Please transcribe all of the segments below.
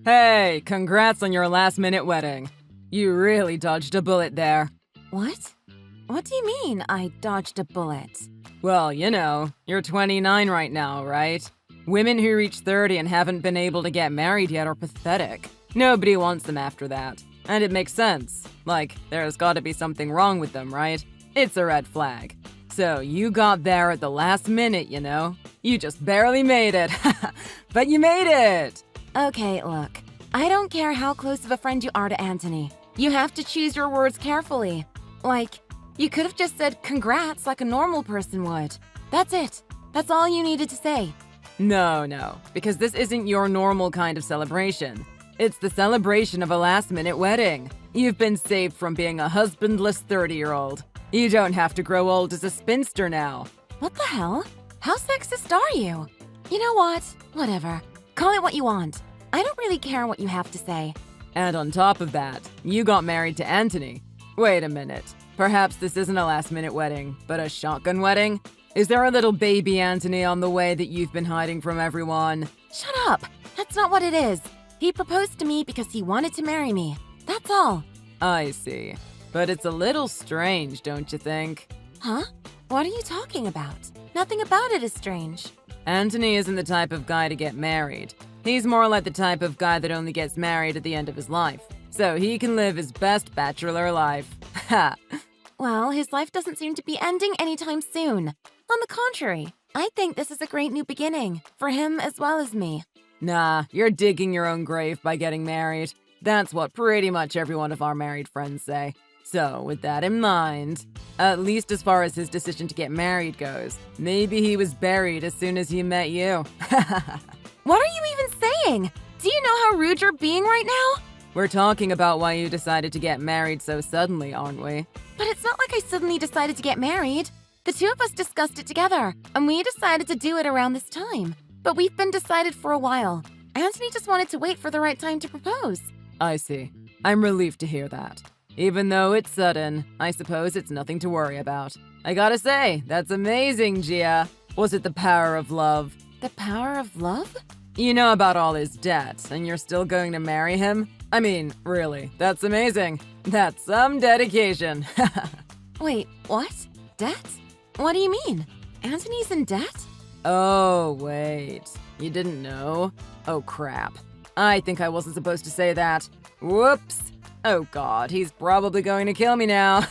Hey, congrats on your last-minute wedding. You really dodged a bullet there. What? What do you mean, I dodged a bullet? Well, you know, you're 29 right now, right? Women who reach 30 and haven't been able to get married yet are pathetic. Nobody wants them after that. And it makes sense. Like, there's gotta be something wrong with them, right? It's a red flag. So you got there at the last minute, you know? You just barely made it. But you made it! Okay, look. I don't care how close of a friend you are to Anthony. You have to choose your words carefully. Like, you could have just said congrats like a normal person would. That's it. That's all you needed to say. No, because this isn't your normal kind of celebration. It's the celebration of a last-minute wedding. You've been saved from being a husbandless 30-year-old. You don't have to grow old as a spinster now. What the hell? How sexist are you? You know what? Whatever. Call it what you want. I don't really care what you have to say. And on top of that, you got married to Anthony. Wait a minute. Perhaps this isn't a last-minute wedding, but a shotgun wedding? Is there a little baby Anthony on the way that you've been hiding from everyone? Shut up! That's not what it is. He proposed to me because he wanted to marry me. That's all. I see. But it's a little strange, don't you think? Huh? What are you talking about? Nothing about it is strange. Anthony isn't the type of guy to get married. He's more like the type of guy that only gets married at the end of his life. So he can live his best bachelor life. Ha! Well, his life doesn't seem to be ending anytime soon. On the contrary, I think this is a great new beginning, for him as well as me. Nah, you're digging your own grave by getting married. That's what pretty much every one of our married friends say. So, with that in mind, at least as far as his decision to get married goes, maybe he was buried as soon as he met you. What are you even saying? Do you know how rude you're being right now? We're talking about why you decided to get married so suddenly, aren't we? But it's not like I suddenly decided to get married. The two of us discussed it together, and we decided to do it around this time. But we've been decided for a while. Anthony just wanted to wait for the right time to propose. I see. I'm relieved to hear that. Even though it's sudden, I suppose it's nothing to worry about. I gotta say, that's amazing, Gia. Was it the power of love? The power of love? You know about all his debts, and you're still going to marry him? I mean, really, that's amazing. That's some dedication. Wait, what? Debt? What do you mean? Anthony's in debt? Oh, wait. You didn't know? Oh, crap. I think I wasn't supposed to say that. Whoops. Oh god, he's probably going to kill me now.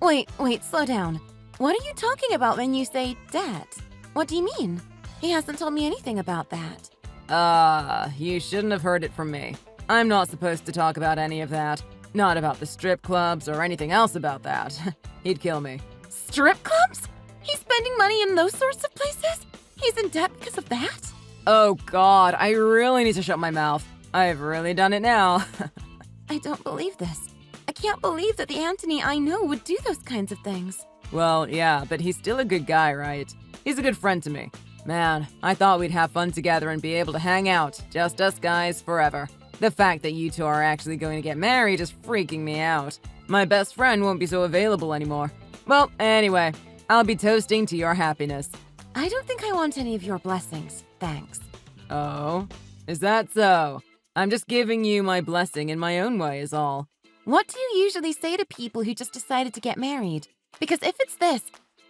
Wait, slow down. What are you talking about when you say debt? What do you mean? He hasn't told me anything about that. You shouldn't have heard it from me. I'm not supposed to talk about any of that. Not about the strip clubs or anything else about that. He'd kill me. Strip clubs? He's spending money in those sorts of places? He's in debt because of that? Oh god, I really need to shut my mouth. I've really done it now. I don't believe this. I can't believe that the Anthony I know would do those kinds of things. Well, yeah, but he's still a good guy, right? He's a good friend to me. Man, I thought we'd have fun together and be able to hang out, just us guys, forever. The fact that you two are actually going to get married is freaking me out. My best friend won't be so available anymore. Well, anyway, I'll be toasting to your happiness. I don't think I want any of your blessings, thanks. Oh? Is that so? I'm just giving you my blessing in my own way is all. What do you usually say to people who just decided to get married? Because if it's this,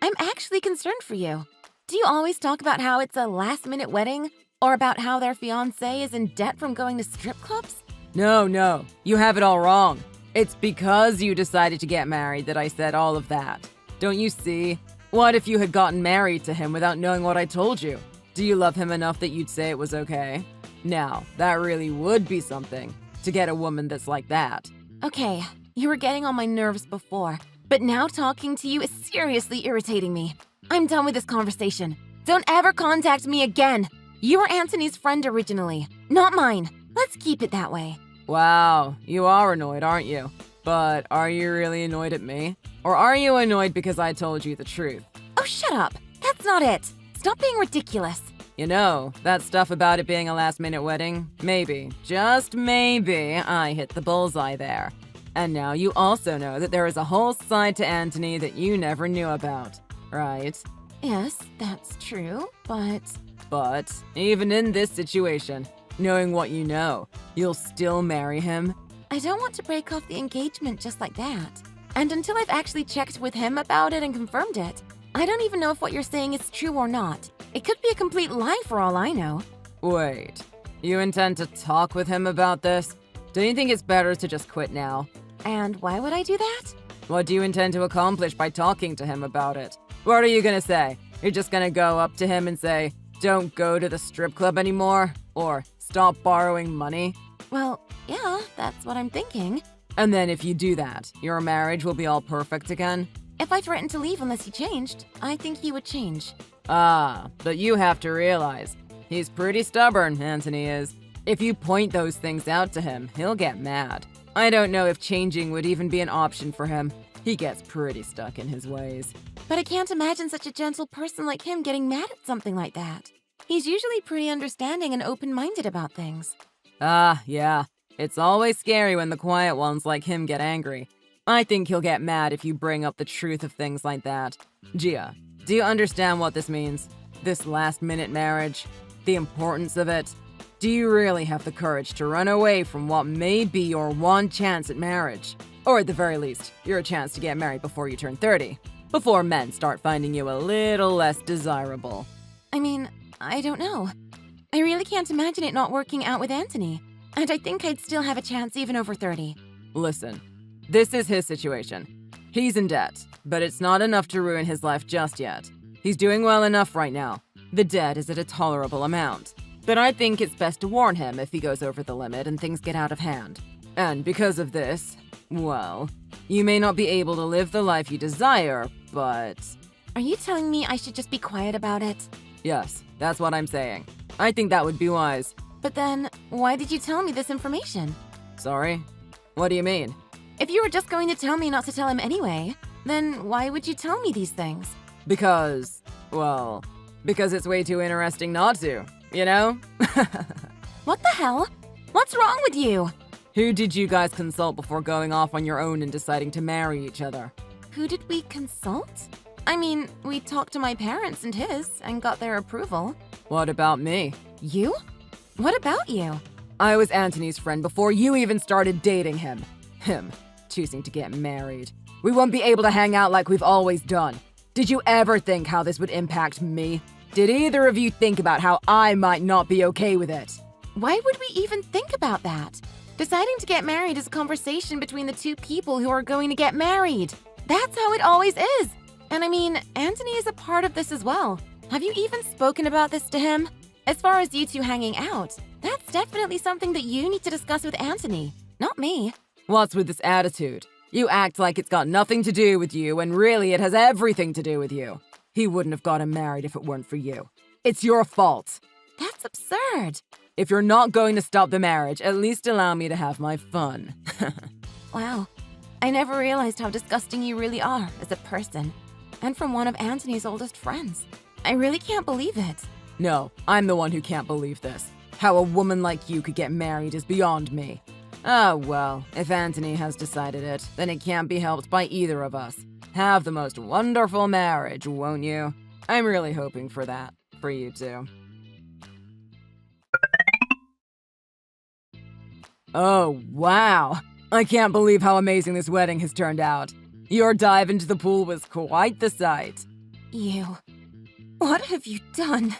I'm actually concerned for you. Do you always talk about how it's a last-minute wedding? Or about how their fiancé is in debt from going to strip clubs? No, you have it all wrong. It's because you decided to get married that I said all of that. Don't you see? What if you had gotten married to him without knowing what I told you? Do you love him enough that you'd say it was okay? Now, that really would be something, to get a woman that's like that. Okay, you were getting on my nerves before, but now talking to you is seriously irritating me. I'm done with this conversation. Don't ever contact me again. You were Anthony's friend originally, not mine. Let's keep it that way. Wow, you are annoyed, aren't you? But are you really annoyed at me? Or are you annoyed because I told you the truth? Oh, shut up. That's not it. Stop being ridiculous. You know, that stuff about it being a last-minute wedding, maybe, just maybe, I hit the bullseye there. And now you also know that there is a whole side to Anthony that you never knew about, right? Yes, that's true, but... But, even in this situation, knowing what you know, you'll still marry him? I don't want to break off the engagement just like that. And until I've actually checked with him about it and confirmed it, I don't even know if what you're saying is true or not. It could be a complete lie for all I know. Wait, you intend to talk with him about this? Don't you think it's better to just quit now? And why would I do that? What do you intend to accomplish by talking to him about it? What are you gonna say? You're just gonna go up to him and say, "Don't go to the strip club anymore," or "Stop borrowing money"? Well, yeah, that's what I'm thinking. And then if you do that, your marriage will be all perfect again? If I threatened to leave unless he changed, I think he would change. But you have to realize, he's pretty stubborn, Anthony is. If you point those things out to him, he'll get mad. I don't know if changing would even be an option for him. He gets pretty stuck in his ways. But I can't imagine such a gentle person like him getting mad at something like that. He's usually pretty understanding and open-minded about things. Yeah. It's always scary when the quiet ones like him get angry. I think he'll get mad if you bring up the truth of things like that. Gia, do you understand what this means? This last-minute marriage? The importance of it? Do you really have the courage to run away from what may be your one chance at marriage? Or at the very least, your chance to get married before you turn 30, before men start finding you a little less desirable. I mean, I don't know. I really can't imagine it not working out with Anthony. And I think I'd still have a chance even over 30. Listen, this is his situation. He's in debt, but it's not enough to ruin his life just yet. He's doing well enough right now. The debt is at a tolerable amount. But I think it's best to warn him if he goes over the limit and things get out of hand. And because of this, well, you may not be able to live the life you desire, but... Are you telling me I should just be quiet about it? Yes, that's what I'm saying. I think that would be wise. But then, why did you tell me this information? Sorry? What do you mean? If you were just going to tell me not to tell him anyway, then why would you tell me these things? Because it's way too interesting not to, you know? What the hell? What's wrong with you? Who did you guys consult before going off on your own and deciding to marry each other? Who did we consult? I mean, we talked to my parents and his and got their approval. What about me? You? What about you? I was Anthony's friend before you even started dating him. Him choosing to get married. We won't be able to hang out like we've always done. Did you ever think how this would impact me? Did either of you think about how I might not be okay with it? Why would we even think about that? Deciding to get married is a conversation between the two people who are going to get married. That's how it always is. And I mean, Anthony is a part of this as well. Have you even spoken about this to him? As far as you two hanging out, that's definitely something that you need to discuss with Anthony, not me. What's with this attitude? You act like it's got nothing to do with you, when really it has everything to do with you. He wouldn't have gotten married if it weren't for you. It's your fault. That's absurd. If you're not going to stop the marriage, at least allow me to have my fun. Wow. I never realized how disgusting you really are as a person. And from one of Anthony's oldest friends. I really can't believe it. No, I'm the one who can't believe this. How a woman like you could get married is beyond me. Oh well, if Anthony has decided it, then it can't be helped by either of us. Have the most wonderful marriage, won't you? I'm really hoping for that, for you two. Oh, wow. I can't believe how amazing this wedding has turned out. Your dive into the pool was quite the sight. You. What have you done?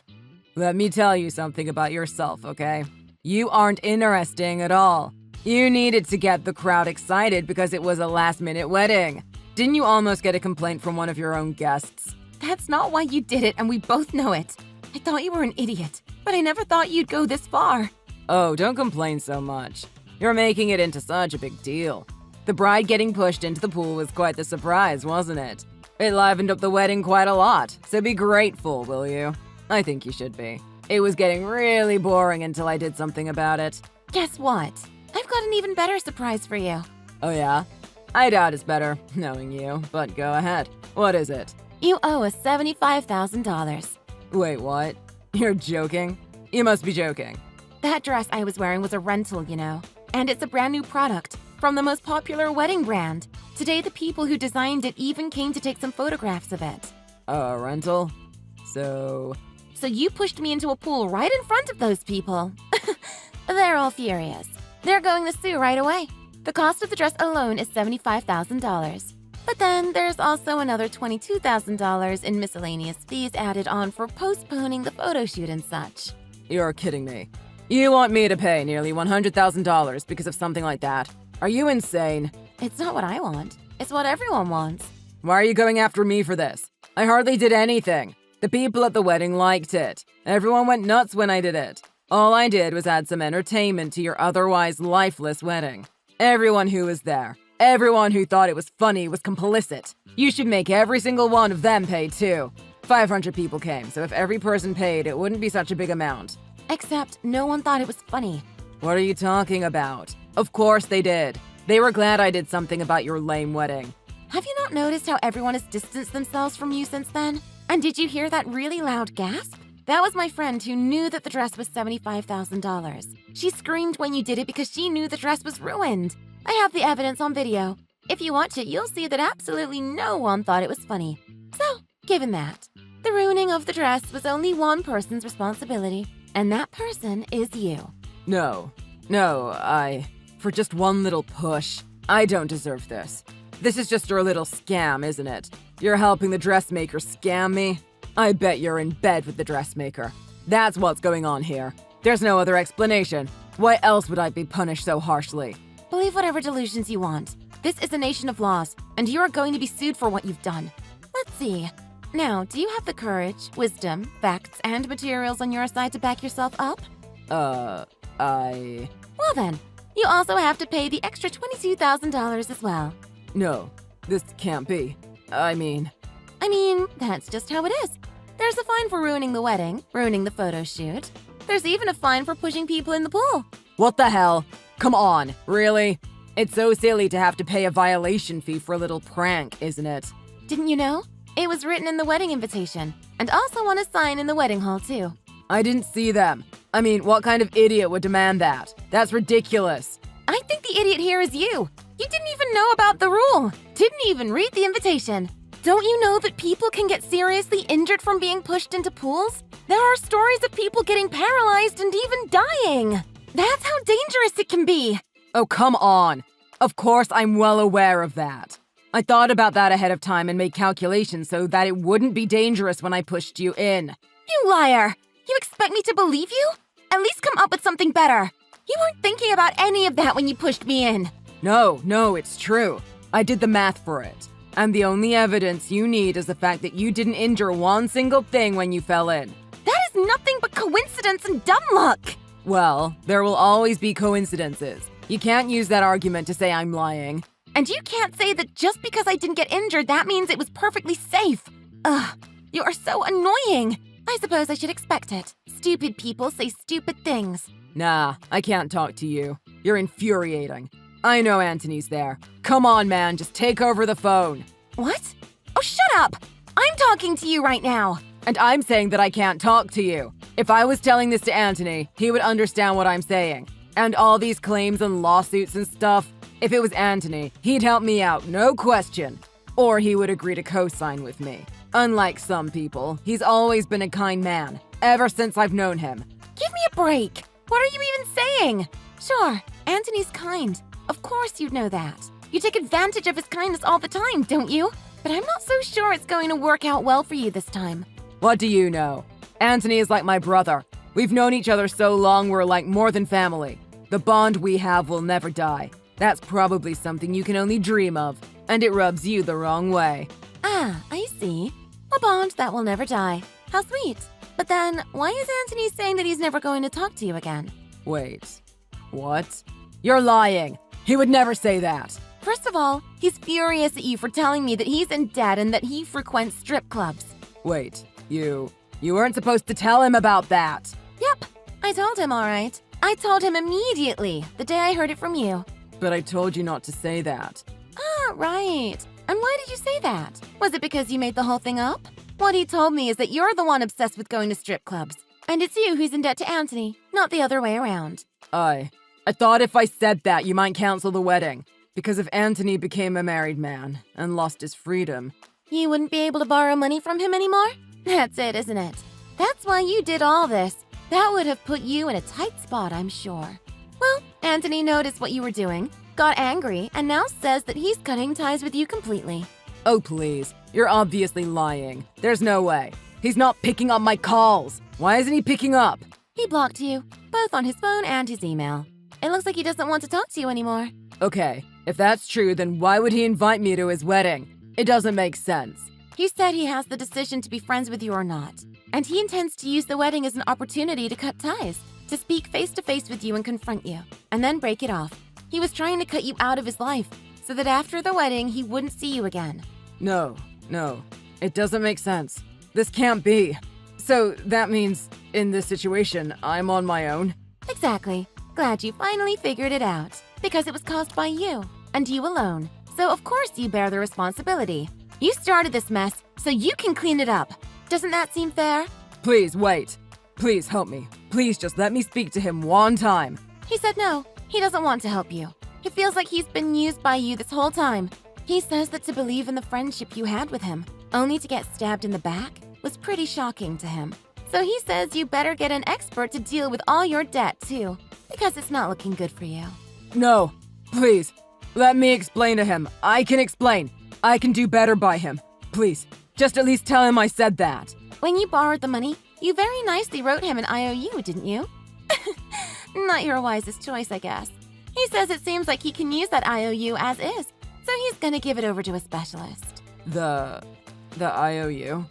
Let me tell you something about yourself, okay? You aren't interesting at all. You needed to get the crowd excited because it was a last-minute wedding. Didn't you almost get a complaint from one of your own guests? That's not why you did it, and we both know it. I thought you were an idiot, but I never thought you'd go this far. Oh, don't complain so much. You're making it into such a big deal. The bride getting pushed into the pool was quite the surprise, wasn't it? It livened up the wedding quite a lot, so be grateful, will you? I think you should be. It was getting really boring until I did something about it. Guess what? I've got an even better surprise for you. Oh yeah? I doubt it's better, knowing you, but go ahead. What is it? You owe us $75,000. Wait, what? You're joking? You must be joking. That dress I was wearing was a rental, you know. And it's a brand new product from the most popular wedding brand. Today, the people who designed it even came to take some photographs of it. A rental? So you pushed me into a pool right in front of those people. They're all furious. They're going to sue right away. The cost of the dress alone is $75,000. But then there's also another $22,000 in miscellaneous fees added on for postponing the photo shoot and such. You're kidding me. You want me to pay nearly $100,000 because of something like that? Are you insane? It's not what I want. It's what everyone wants. Why are you going after me for this? I hardly did anything. The people at the wedding liked it. Everyone went nuts when I did it. All I did was add some entertainment to your otherwise lifeless wedding. Everyone who was there, everyone who thought it was funny was complicit. You should make every single one of them pay too. 500 people came, so if every person paid, it wouldn't be such a big amount. Except no one thought it was funny. What are you talking about? Of course they did. They were glad I did something about your lame wedding. Have you not noticed how everyone has distanced themselves from you since then? And did you hear that really loud gasp? That was my friend who knew that the dress was $75,000. She screamed when you did it because she knew the dress was ruined. I have the evidence on video. If you watch it, you'll see that absolutely no one thought it was funny. So, given that, the ruining of the dress was only one person's responsibility, and that person is you. No, for just one little push, I don't deserve this. This is just your little scam, isn't it? You're helping the dressmaker scam me? I bet you're in bed with the dressmaker. That's what's going on here. There's no other explanation. Why else would I be punished so harshly? Believe whatever delusions you want. This is a nation of laws, and you are going to be sued for what you've done. Let's see. Now, do you have the courage, wisdom, facts, and materials on your side to back yourself up? Well then, you also have to pay the extra $22,000 as well. No, this can't be. I mean, that's just how it is. There's a fine for ruining the wedding, ruining the photo shoot. There's even a fine for pushing people in the pool. What the hell? Come on, really? It's so silly to have to pay a violation fee for a little prank, isn't it? Didn't you know? It was written in the wedding invitation, and also on a sign in the wedding hall, too. I didn't see them. What kind of idiot would demand that? That's ridiculous. I think the idiot here is you. You didn't even know about the rule. Didn't even read the invitation. Don't you know that people can get seriously injured from being pushed into pools? There are stories of people getting paralyzed and even dying. That's how dangerous it can be. Oh, come on. Of course I'm well aware of that. I thought about that ahead of time and made calculations so that it wouldn't be dangerous when I pushed you in. You liar! You expect me to believe you? At least come up with something better. You weren't thinking about any of that when you pushed me in. No, it's true. I did the math for it. And the only evidence you need is the fact that you didn't injure one single thing when you fell in. That is nothing but coincidence and dumb luck! Well, there will always be coincidences. You can't use that argument to say I'm lying. And you can't say that just because I didn't get injured, that means it was perfectly safe. Ugh, you are so annoying. I suppose I should expect it. Stupid people say stupid things. Nah, I can't talk to you. You're infuriating. I know Anthony's there. Come on, man, just take over the phone. What? Oh, shut up! I'm talking to you right now. And I'm saying that I can't talk to you. If I was telling this to Anthony, he would understand what I'm saying. And all these claims and lawsuits and stuff, if it was Anthony, he'd help me out, no question. Or he would agree to co-sign with me. Unlike some people, he's always been a kind man, ever since I've known him. Give me a break! What are you even saying? Sure, Anthony's kind. Of course you'd know that. You take advantage of his kindness all the time, don't you? But I'm not so sure it's going to work out well for you this time. What do you know? Anthony is like my brother. We've known each other so long we're like more than family. The bond we have will never die. That's probably something you can only dream of, and it rubs you the wrong way. Ah, I see. A bond that will never die. How sweet. But then, why is Anthony saying that he's never going to talk to you again? Wait, what? You're lying. He would never say that. First of all, he's furious at you for telling me that he's in debt and that he frequents strip clubs. Wait, you weren't supposed to tell him about that. Yep, I told him, all right. I told him immediately, the day I heard it from you. But I told you not to say that. Ah, right. And why did you say that? Was it because you made the whole thing up? What he told me is that you're the one obsessed with going to strip clubs. And it's you who's in debt to Anthony, not the other way around. I thought if I said that, you might cancel the wedding. Because if Anthony became a married man and lost his freedom... You wouldn't be able to borrow money from him anymore? That's it, isn't it? That's why you did all this. That would have put you in a tight spot, I'm sure. Well, Anthony noticed what you were doing, got angry, and now says that he's cutting ties with you completely. Oh, please. You're obviously lying. There's no way. He's not picking up my calls. Why isn't he picking up? He blocked you, both on his phone and his email. It looks like he doesn't want to talk to you anymore. Okay, if that's true, then why would he invite me to his wedding? It doesn't make sense. He said he has the decision to be friends with you or not, and he intends to use the wedding as an opportunity to cut ties, to speak face-to-face with you and confront you, and then break it off. He was trying to cut you out of his life, so that after the wedding, he wouldn't see you again. No, it doesn't make sense. This can't be. So that means, in this situation, I'm on my own? Exactly. Glad you finally figured it out. Because it was caused by you, and you alone. So of course you bear the responsibility. You started this mess, so you can clean it up. Doesn't that seem fair? Please, wait. Please help me. Please just let me speak to him one time. He said no. He doesn't want to help you. He feels like he's been used by you this whole time. He says that to believe in the friendship you had with him, only to get stabbed in the back, was pretty shocking to him. So he says you better get an expert to deal with all your debt, too, because it's not looking good for you. No, please, let me explain to him. I can explain. I can do better by him. Please, just at least tell him I said that. When you borrowed the money, you very nicely wrote him an IOU, didn't you? Not your wisest choice, I guess. He says it seems like he can use that IOU as is, so he's gonna give it over to a specialist. The IOU?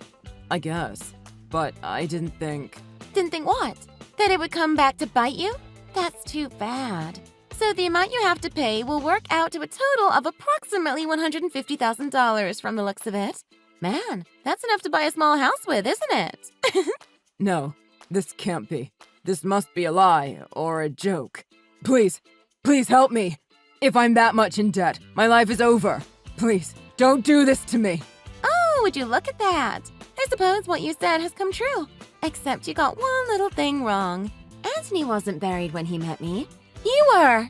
I guess. But I didn't think... Didn't think what? That it would come back to bite you? That's too bad. So the amount you have to pay will work out to a total of approximately $150,000 from the looks of it. Man, that's enough to buy a small house with, isn't it? No, this can't be. This must be a lie or a joke. Please help me. If I'm that much in debt, my life is over. Please, don't do this to me. Oh, would you look at that? I suppose what you said has come true. Except you got one little thing wrong. Anthony wasn't buried when he met me. You were!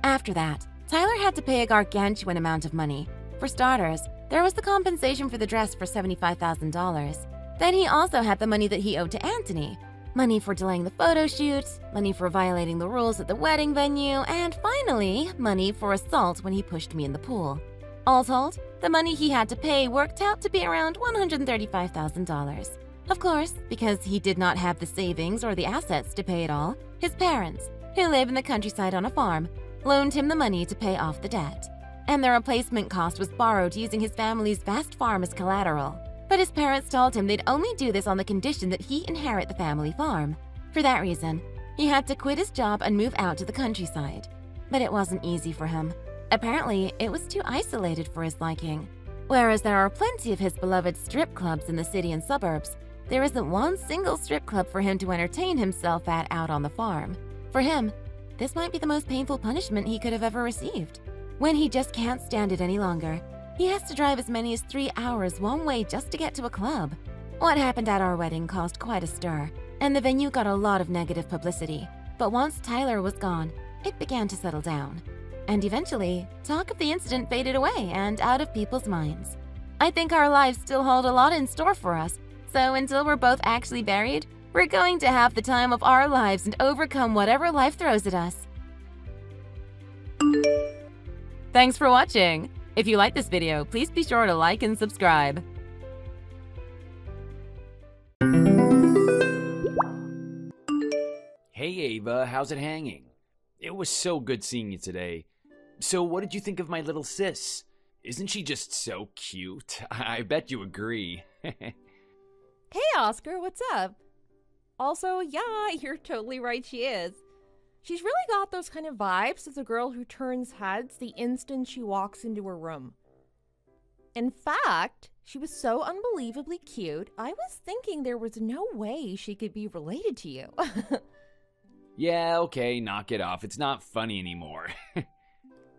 After that, Tyler had to pay a gargantuan amount of money. For starters, there was the compensation for the dress for $75,000. Then he also had the money that he owed to Anthony. Money for delaying the photo shoot, money for violating the rules at the wedding venue, and finally, money for assault when he pushed me in the pool. All told, the money he had to pay worked out to be around $135,000. Of course, because he did not have the savings or the assets to pay it all, his parents, who live in the countryside on a farm, loaned him the money to pay off the debt. And the replacement cost was borrowed using his family's vast farm as collateral. But his parents told him they'd only do this on the condition that he inherit the family farm. For that reason, he had to quit his job and move out to the countryside. But it wasn't easy for him. Apparently, it was too isolated for his liking. Whereas there are plenty of his beloved strip clubs in the city and suburbs, there isn't one single strip club for him to entertain himself at out on the farm. For him, this might be the most painful punishment he could have ever received. When he just can't stand it any longer, he has to drive as many as 3 hours one way just to get to a club. What happened at our wedding caused quite a stir, and the venue got a lot of negative publicity. But once Tyler was gone, it began to settle down. And eventually, talk of the incident faded away and out of people's minds. I think our lives still hold a lot in store for us, so until we're both actually buried, we're going to have the time of our lives and overcome whatever life throws at us. Thanks for watching. If you like this video, please be sure to like and subscribe. Hey Ava, how's it hanging? It was so good seeing you today. So what did you think of my little sis? Isn't she just so cute? I bet you agree. Hey Oscar, what's up? Also, yeah, you're totally right, she is. She's really got those kind of vibes of the girl who turns heads the instant she walks into her room. In fact, she was so unbelievably cute, I was thinking there was no way she could be related to you. Yeah, okay, knock it off. It's not funny anymore.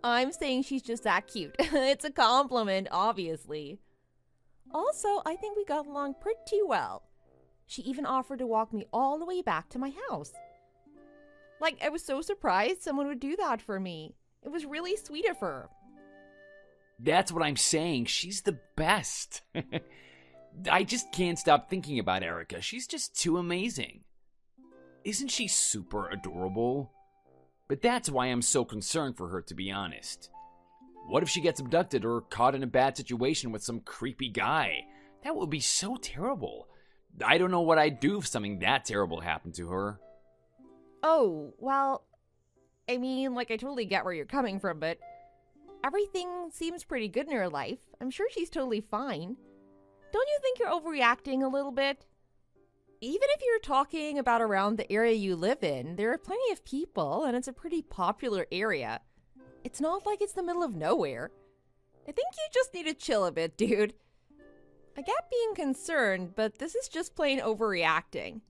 I'm saying she's just that cute. It's a compliment, obviously. Also, I think we got along pretty well. She even offered to walk me all the way back to my house. Like, I was so surprised someone would do that for me. It was really sweet of her. That's what I'm saying. She's the best. I just can't stop thinking about Erica. She's just too amazing. Isn't she super adorable? But that's why I'm so concerned for her, to be honest. What if she gets abducted or caught in a bad situation with some creepy guy? That would be so terrible. I don't know what I'd do if something that terrible happened to her. Oh, well, I mean, like, I totally get where you're coming from, but everything seems pretty good in her life. I'm sure she's totally fine. Don't you think you're overreacting a little bit? Even if you're talking about around the area you live in, there are plenty of people, and it's a pretty popular area. It's not like it's the middle of nowhere. I think you just need to chill a bit, dude. I get being concerned, but this is just plain overreacting.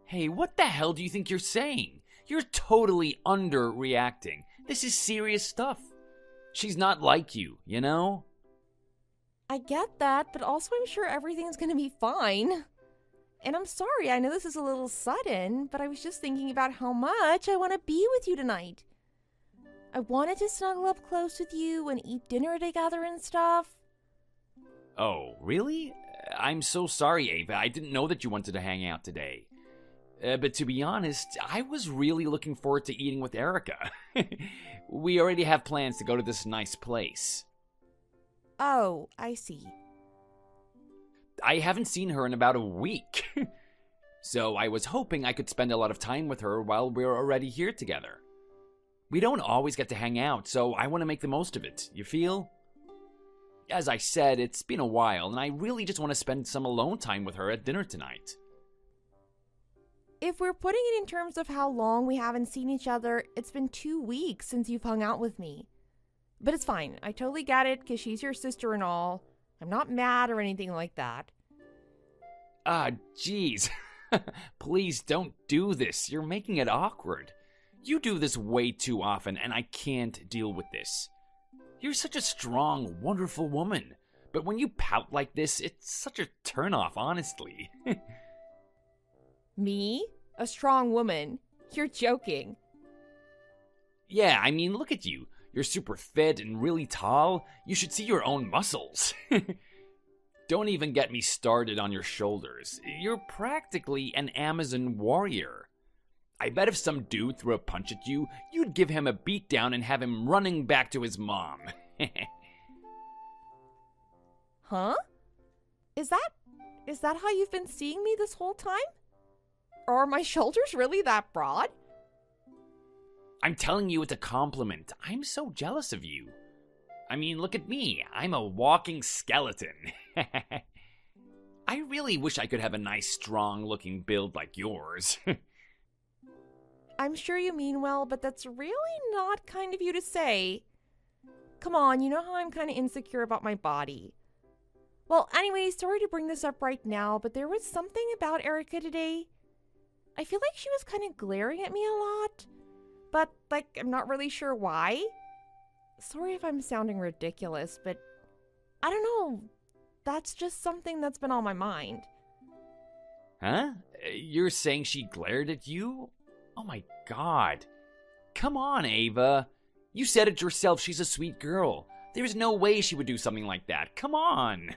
Hey, what the hell do you think you're saying? You're totally underreacting. This is serious stuff. She's not like you, you know? I get that, but also I'm sure everything's gonna be fine. And I'm sorry, I know this is a little sudden, but I was just thinking about how much I want to be with you tonight. I wanted to snuggle up close with you and eat dinner together and stuff. Oh, really? I'm so sorry, Ava. I didn't know that you wanted to hang out today. But to be honest, I was really looking forward to eating with Erica. We already have plans to go to this nice place. Oh, I see. I haven't seen her in about a week. So I was hoping I could spend a lot of time with her while we're already here together. We don't always get to hang out, so I want to make the most of it, you feel? As I said, it's been a while, and I really just want to spend some alone time with her at dinner tonight. If we're putting it in terms of how long we haven't seen each other, it's been 2 weeks since you've hung out with me. But it's fine. I totally get it, because she's your sister and all. I'm not mad or anything like that. Ah, jeez. Please don't do this. You're making it awkward. You do this way too often, and I can't deal with this. You're such a strong, wonderful woman. But when you pout like this, it's such a turnoff, honestly. Me? A strong woman? You're joking. Yeah, I mean, look at you. You're super fit and really tall. You should see your own muscles. Don't even get me started on your shoulders. You're practically an Amazon warrior. I bet if some dude threw a punch at you, you'd give him a beatdown and have him running back to his mom. Huh? Is that how you've been seeing me this whole time? Are my shoulders really that broad? I'm telling you it's a compliment. I'm so jealous of you. I mean, look at me. I'm a walking skeleton. I really wish I could have a nice, strong-looking build like yours. I'm sure you mean well, but that's really not kind of you to say. Come on, you know how I'm kind of insecure about my body. Well, anyway, sorry to bring this up right now, but there was something about Erica today. I feel like she was kind of glaring at me a lot, but, like, I'm not really sure why. Sorry if I'm sounding ridiculous, but I don't know. That's just something that's been on my mind. Huh? You're saying she glared at you? Oh my god. Come on, Ava. You said it yourself, she's a sweet girl. There's no way she would do something like that. Come on.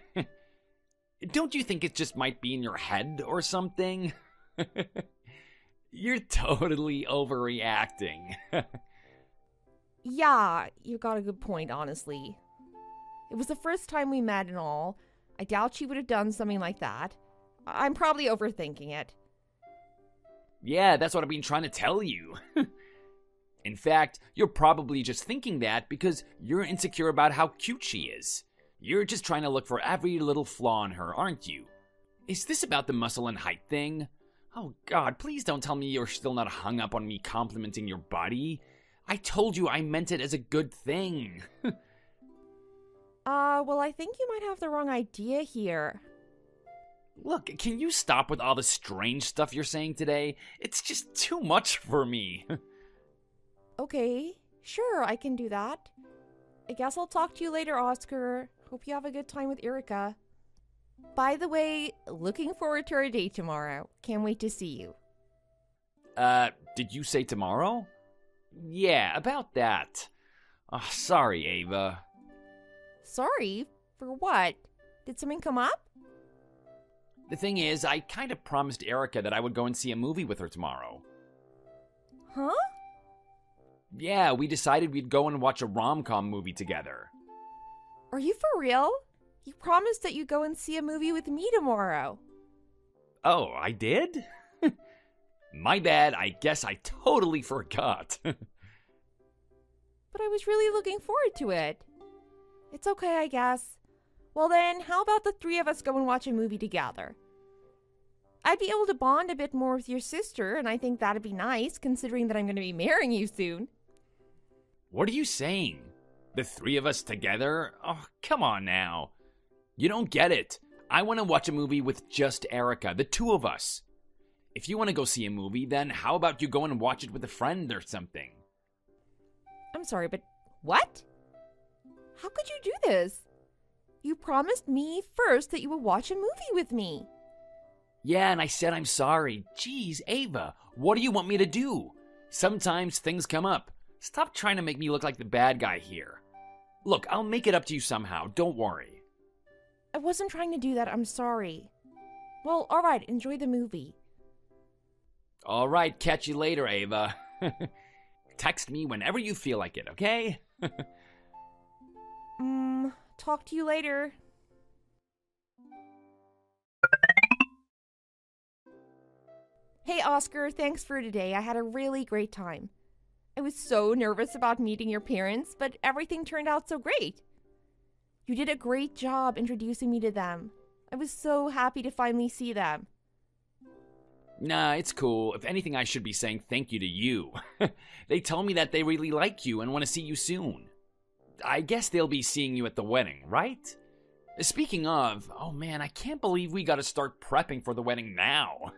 Don't you think it just might be in your head or something? You're totally overreacting. Yeah, you got a good point, honestly. It was the first time we met and all. I doubt she would have done something like that. I'm probably overthinking it. Yeah, that's what I've been trying to tell you. In fact, you're probably just thinking that because you're insecure about how cute she is. You're just trying to look for every little flaw in her, aren't you? Is this about the muscle and height thing? Oh god, please don't tell me you're still not hung up on me complimenting your body. I told you I meant it as a good thing. Well, I think you might have the wrong idea here. Look, can you stop with all the strange stuff you're saying today? It's just too much for me. Okay, sure, I can do that. I guess I'll talk to you later, Oscar. Hope you have a good time with Erica. By the way, looking forward to our date tomorrow. Can't wait to see you. Did you say tomorrow? Yeah, about that. Oh, sorry, Ava. Sorry? For what? Did something come up? The thing is, I kind of promised Erica that I would go and see a movie with her tomorrow. Huh? Yeah, we decided we'd go and watch a rom-com movie together. Are you for real? You promised that you'd go and see a movie with me tomorrow. Oh, I did? My bad, I guess I totally forgot. But I was really looking forward to it. It's okay, I guess. Well then, how about the three of us go and watch a movie together? I'd be able to bond a bit more with your sister, and I think that'd be nice, considering that I'm going to be marrying you soon. What are you saying? The three of us together? Oh, come on now. You don't get it. I want to watch a movie with just Erica, the two of us. If you want to go see a movie, then how about you go and watch it with a friend or something? I'm sorry, but what? How could you do this? You promised me first that you would watch a movie with me. Yeah, and I said I'm sorry. Jeez, Ava, what do you want me to do? Sometimes things come up. Stop trying to make me look like the bad guy here. Look, I'll make it up to you somehow. Don't worry. I wasn't trying to do that. I'm sorry. Well, alright, enjoy the movie. Alright, catch you later, Ava. Text me whenever you feel like it, okay? Talk to you later. Hey, Oscar, thanks for today. I had a really great time. I was so nervous about meeting your parents, but everything turned out so great. You did a great job introducing me to them. I was so happy to finally see them. Nah, it's cool. If anything, I should be saying thank you to you. They tell me that they really like you and want to see you soon. I guess they'll be seeing you at the wedding, right? Speaking of, oh man, I can't believe we gotta start prepping for the wedding now.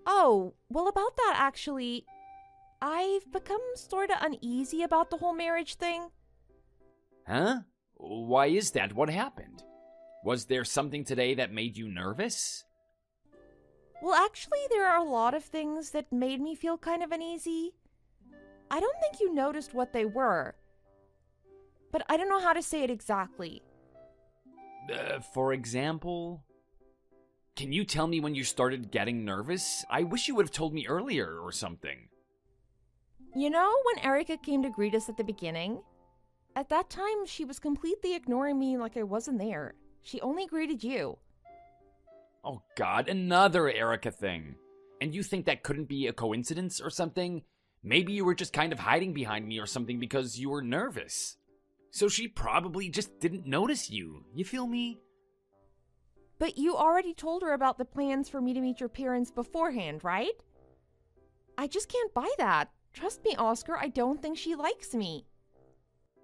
Oh, well, about that, actually, I've become sort of uneasy about the whole marriage thing. Huh? Why is that? What happened? Was there something today that made you nervous? Well, actually, there are a lot of things that made me feel kind of uneasy. I don't think you noticed what they were, but I don't know how to say it exactly. For example? Can you tell me when you started getting nervous? I wish you would have told me earlier or something. You know, when Erica came to greet us at the beginning, at that time she was completely ignoring me like I wasn't there. She only greeted you. Oh god, another Erica thing. And you think that couldn't be a coincidence or something? Maybe you were just kind of hiding behind me or something because you were nervous. So she probably just didn't notice you. You feel me? But you already told her about the plans for me to meet your parents beforehand, right? I just can't buy that. Trust me, Oscar, I don't think she likes me.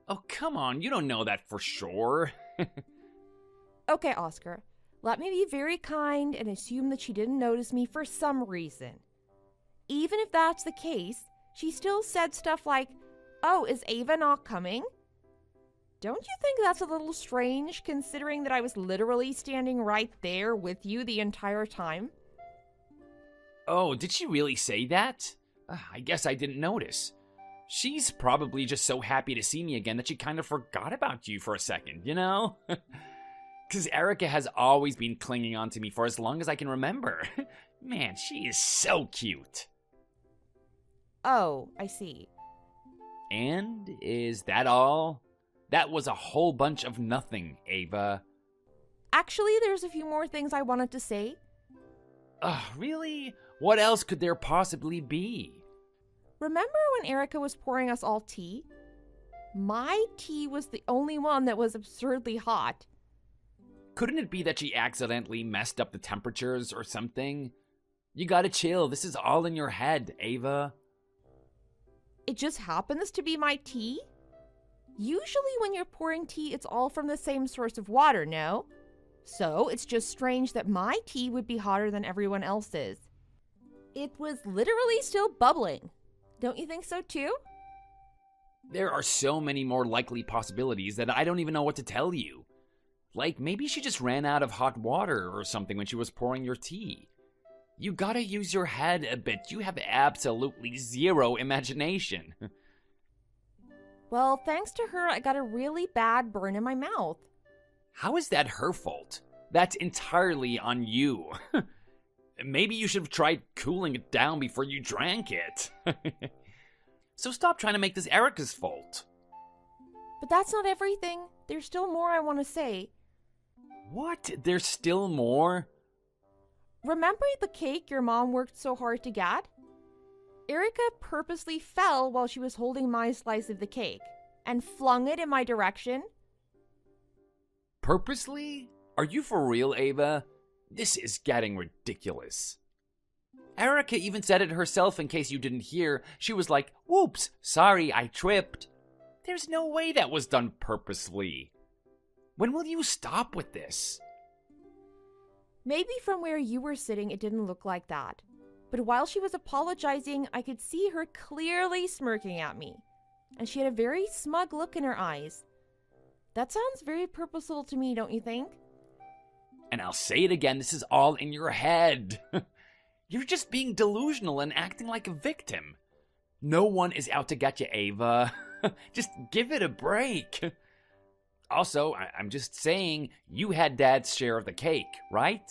Oh, come on, you don't know that for sure. Okay, Oscar, let me be very kind and assume that she didn't notice me for some reason. Even if that's the case, she still said stuff like, "Oh, is Ava not coming?" Don't you think that's a little strange, considering that I was literally standing right there with you the entire time? Oh, did she really say that? I guess I didn't notice. She's probably just so happy to see me again that she kind of forgot about you for a second, you know? Because Erica has always been clinging on to me for as long as I can remember. Man, she is so cute. Oh, I see. And is that all? That was a whole bunch of nothing, Ava. Actually, there's a few more things I wanted to say. Really? What else could there possibly be? Remember when Erica was pouring us all tea? My tea was the only one that was absurdly hot. Couldn't it be that she accidentally messed up the temperatures or something? You gotta chill. This is all in your head, Ava. It just happens to be my tea? Usually when you're pouring tea, it's all from the same source of water, no? So it's just strange that my tea would be hotter than everyone else's. It was literally still bubbling. Don't you think so too? There are so many more likely possibilities that I don't even know what to tell you. Like, maybe she just ran out of hot water or something when she was pouring your tea. You gotta use your head a bit. You have absolutely zero imagination. Well, thanks to her, I got a really bad burn in my mouth. How is that her fault? That's entirely on you. Maybe you should have tried cooling it down before you drank it. So stop trying to make this Erica's fault. But that's not everything. There's still more I want to say. What? There's still more? Remember the cake your mom worked so hard to get? Erica purposely fell while she was holding my slice of the cake and flung it in my direction. Purposely? Are you for real, Ava? This is getting ridiculous. Erica even said it herself in case you didn't hear. She was like, "Whoops, sorry, I tripped." There's no way that was done purposely. When will you stop with this? Maybe from where you were sitting it didn't look like that. But while she was apologizing, I could see her clearly smirking at me. And she had a very smug look in her eyes. That sounds very purposeful to me, don't you think? And I'll say it again, this is all in your head. You're just being delusional and acting like a victim. No one is out to get you, Ava. Just give it a break. Also, I'm just saying, you had Dad's share of the cake, right?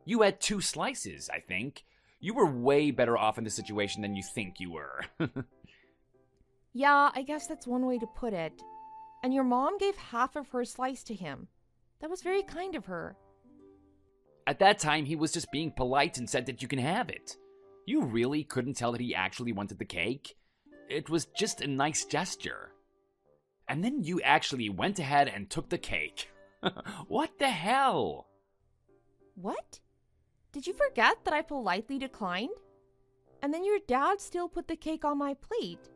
You had 2 slices, I think. You were way better off in this situation than you think you were. Yeah, I guess that's one way to put it. And your mom gave half of her slice to him. That was very kind of her. At that time, he was just being polite and said that you can have it. You really couldn't tell that he actually wanted the cake? It was just a nice gesture. And then you actually went ahead and took the cake. What the hell? What? Did you forget that I politely declined? And then your dad still put the cake on my plate.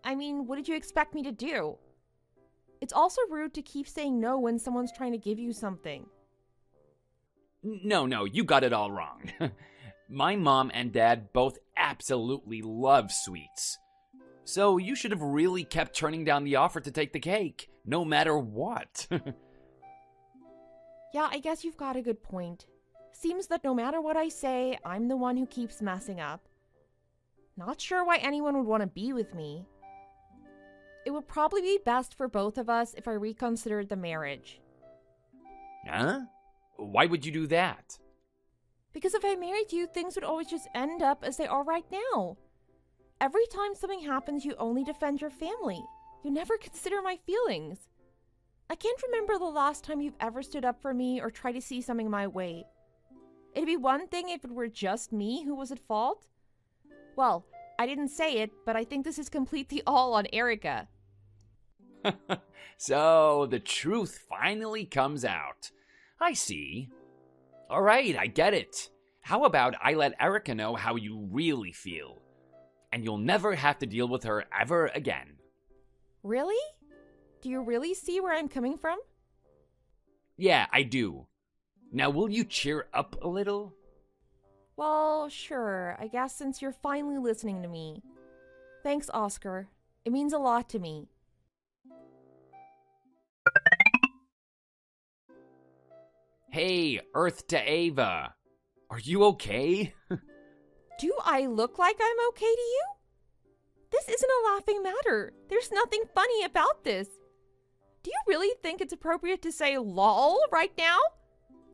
I mean, what did you expect me to do? It's also rude to keep saying no when someone's trying to give you something. No, you got it all wrong. My mom and dad both absolutely love sweets. So you should have really kept turning down the offer to take the cake, no matter what. Yeah, I guess you've got a good point. Seems that no matter what I say, I'm the one who keeps messing up. Not sure why anyone would want to be with me. It would probably be best for both of us if I reconsidered the marriage. Huh? Why would you do that? Because if I married you, things would always just end up as they are right now. Every time something happens, you only defend your family. You never consider my feelings. I can't remember the last time you've ever stood up for me or tried to see something my way. It'd be one thing if it were just me who was at fault. Well, I didn't say it, but I think this is completely all on Erica. So, the truth finally comes out. I see. All right, I get it. How about I let Erica know how you really feel? And you'll never have to deal with her ever again. Really? Do you really see where I'm coming from? Yeah, I do. Now, will you cheer up a little? Well, sure, I guess since you're finally listening to me. Thanks, Oscar. It means a lot to me. Hey, Earth to Ava. Are you okay? Do I look like I'm okay to you? This isn't a laughing matter. There's nothing funny about this. Do you really think it's appropriate to say lol right now?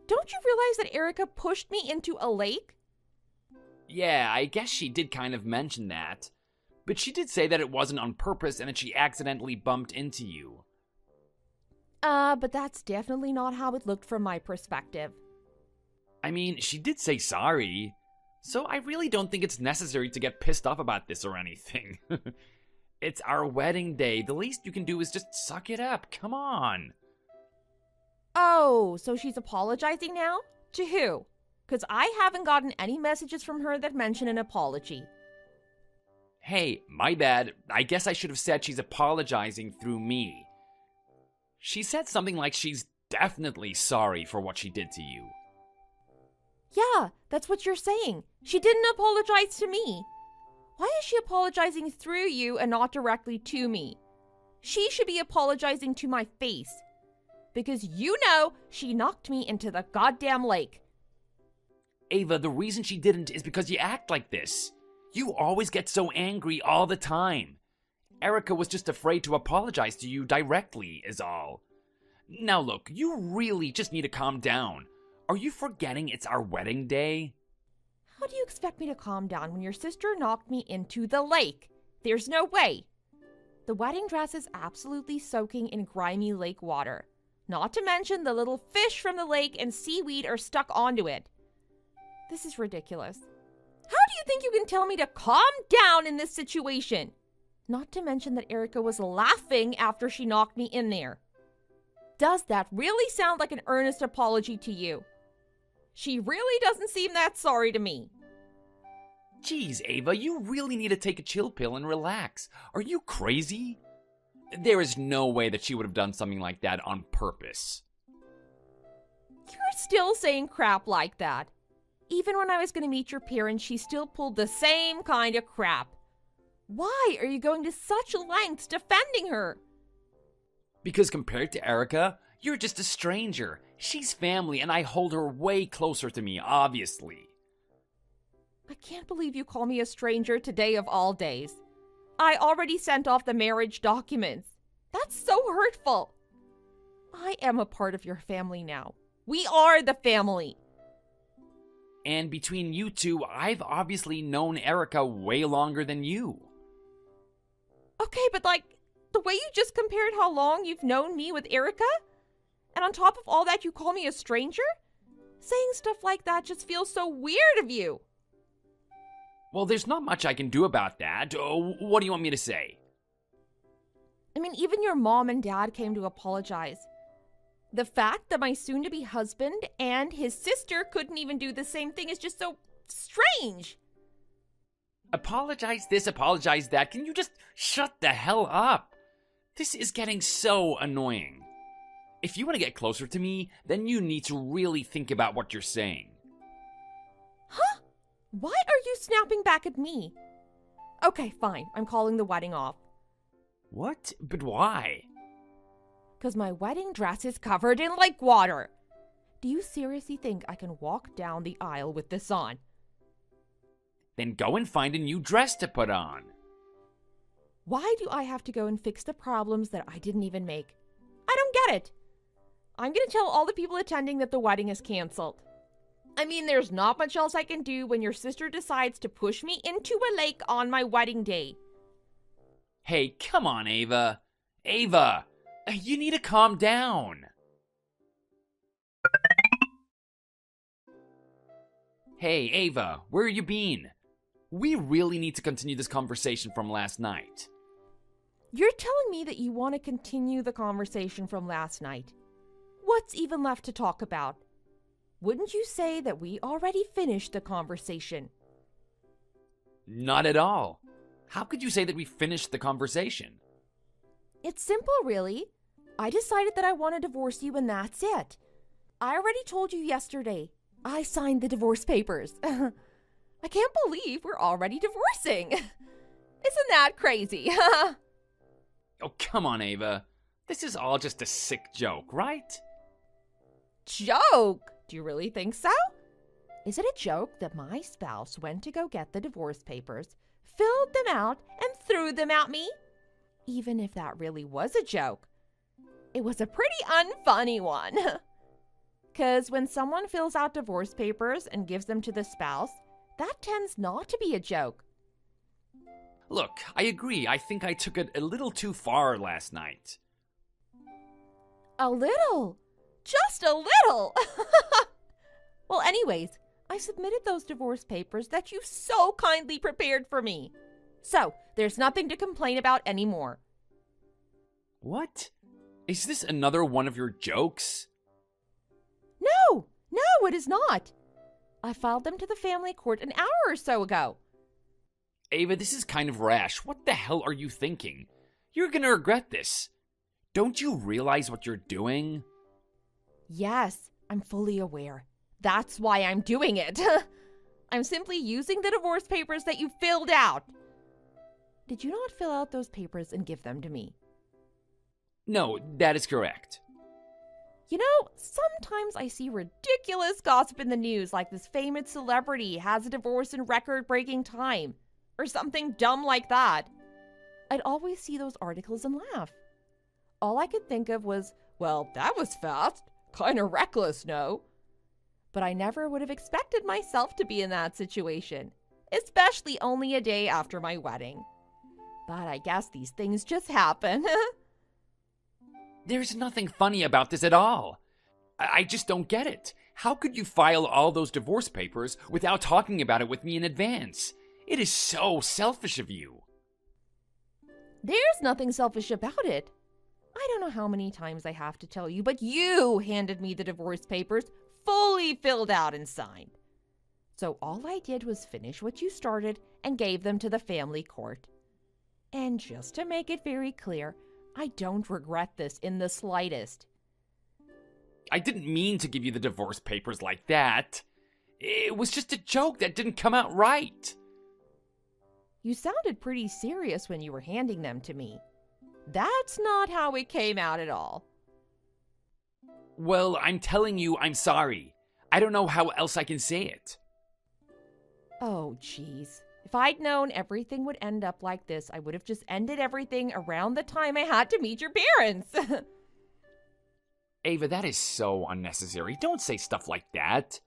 Don't you realize that Erica pushed me into a lake? Yeah, I guess she did kind of mention that. But she did say that it wasn't on purpose and that she accidentally bumped into you. But that's definitely not how it looked from my perspective. I mean, she did say sorry. So I really don't think it's necessary to get pissed off about this or anything. It's our wedding day. The least you can do is just suck it up. Come on. Oh, so she's apologizing now? To who? Because I haven't gotten any messages from her that mention an apology. Hey, my bad. I guess I should have said she's apologizing through me. She said something like she's definitely sorry for what she did to you. Yeah, that's what you're saying. She didn't apologize to me. Why is she apologizing through you and not directly to me? She should be apologizing to my face. Because you know she knocked me into the goddamn lake. Ava, the reason she didn't is because you act like this. You always get so angry all the time. Erica was just afraid to apologize to you directly, is all. Now look, you really just need to calm down. Are you forgetting it's our wedding day? How do you expect me to calm down when your sister knocked me into the lake? There's no way. The wedding dress is absolutely soaking in grimy lake water. Not to mention the little fish from the lake and seaweed are stuck onto it. This is ridiculous. How do you think you can tell me to calm down in this situation? Not to mention that Erica was laughing after she knocked me in there. Does that really sound like an earnest apology to you? She really doesn't seem that sorry to me. Geez, Ava, you really need to take a chill pill and relax. Are you crazy? There is no way that she would have done something like that on purpose. You're still saying crap like that. Even when I was going to meet your parents, she still pulled the same kind of crap. Why are you going to such lengths defending her? Because compared to Erica, you're just a stranger. She's family, and I hold her way closer to me, obviously. I can't believe you call me a stranger today of all days. I already sent off the marriage documents. That's so hurtful. I am a part of your family now. We are the family. And between you two, I've obviously known Erica way longer than you. Okay, but the way you just compared how long you've known me with Erica? And on top of all that, you call me a stranger? Saying stuff like that just feels so weird of you. Well, there's not much I can do about that. What do you want me to say? I mean, even your mom and dad came to apologize. The fact that my soon-to-be husband and his sister couldn't even do the same thing is just so strange. Apologize this, apologize that. Can you just shut the hell up? This is getting so annoying. If you want to get closer to me, then you need to really think about what you're saying. Huh? Why are you snapping back at me? Okay, fine. I'm calling the wedding off. What? But why? Because my wedding dress is covered in lake water. Do you seriously think I can walk down the aisle with this on? Then go and find a new dress to put on. Why do I have to go and fix the problems that I didn't even make? I don't get it. I'm going to tell all the people attending that the wedding is canceled. I mean, there's not much else I can do when your sister decides to push me into a lake on my wedding day. Hey, come on, Ava. Ava, you need to calm down. Hey, Ava, where you been? We really need to continue this conversation from last night. You're telling me that you want to continue the conversation from last night. What's even left to talk about? Wouldn't you say that we already finished the conversation? Not at all. How could you say that we finished the conversation? It's simple, really. I decided that I want to divorce you and that's it. I already told you yesterday. I signed the divorce papers. I can't believe we're already divorcing. Isn't that crazy? Oh, come on, Ava. This is all just a sick joke, right? Joke? Do you really think so? Is it a joke that my spouse went to go get the divorce papers, filled them out, and threw them at me? Even if that really was a joke, it was a pretty unfunny one. 'Cause when someone fills out divorce papers and gives them to the spouse, that tends not to be a joke. Look, I agree. I think I took it a little too far last night. A little. Just a little. Well, anyways, I submitted those divorce papers that you so kindly prepared for me. So, there's nothing to complain about anymore. What? Is this another one of your jokes? No, it is not. I filed them to the family court an hour or so ago. Ava, this is kind of rash. What the hell are you thinking? You're gonna regret this. Don't you realize what you're doing? Yes, I'm fully aware. That's why I'm doing it. I'm simply using the divorce papers that you filled out. Did you not fill out those papers and give them to me? No, that is correct. You know, sometimes I see ridiculous gossip in the news, like this famous celebrity has a divorce in record-breaking time, or something dumb like that. I'd always see those articles and laugh. All I could think of was, well, that was fast. Kinda reckless, no? But I never would have expected myself to be in that situation, especially only a day after my wedding. But I guess these things just happen. There's nothing funny about this at all. I just don't get it. How could you file all those divorce papers without talking about it with me in advance? It is so selfish of you. There's nothing selfish about it. I don't know how many times I have to tell you, but you handed me the divorce papers fully filled out and signed. So all I did was finish what you started and gave them to the family court. And just to make it very clear, I don't regret this in the slightest. I didn't mean to give you the divorce papers like that. It was just a joke that didn't come out right. You sounded pretty serious when you were handing them to me. That's not how it came out at all. Well, I'm telling you I'm sorry. I don't know how else I can say it. Oh, jeez. If I'd known everything would end up like this, I would have just ended everything around the time I had to meet your parents. Ava, that is so unnecessary. Don't say stuff like that.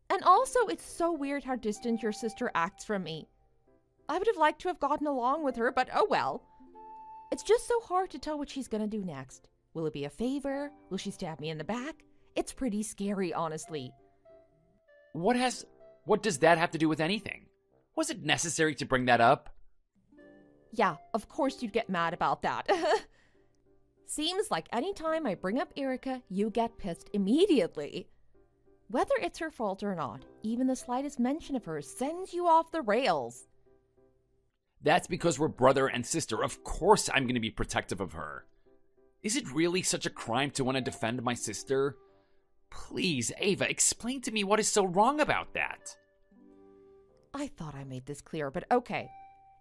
And also, it's so weird how distant your sister acts from me. I would have liked to have gotten along with her, but oh well. It's just so hard to tell what she's gonna do next. Will it be a favor? Will she stab me in the back? It's pretty scary, honestly. What does that have to do with anything? Was it necessary to bring that up? Yeah, of course you'd get mad about that. Seems like any time I bring up Erica, you get pissed immediately. Whether it's her fault or not, even the slightest mention of her sends you off the rails. That's because we're brother and sister. Of course I'm going to be protective of her. Is it really such a crime to want to defend my sister? Please, Ava, explain to me what is so wrong about that. I thought I made this clear, but okay.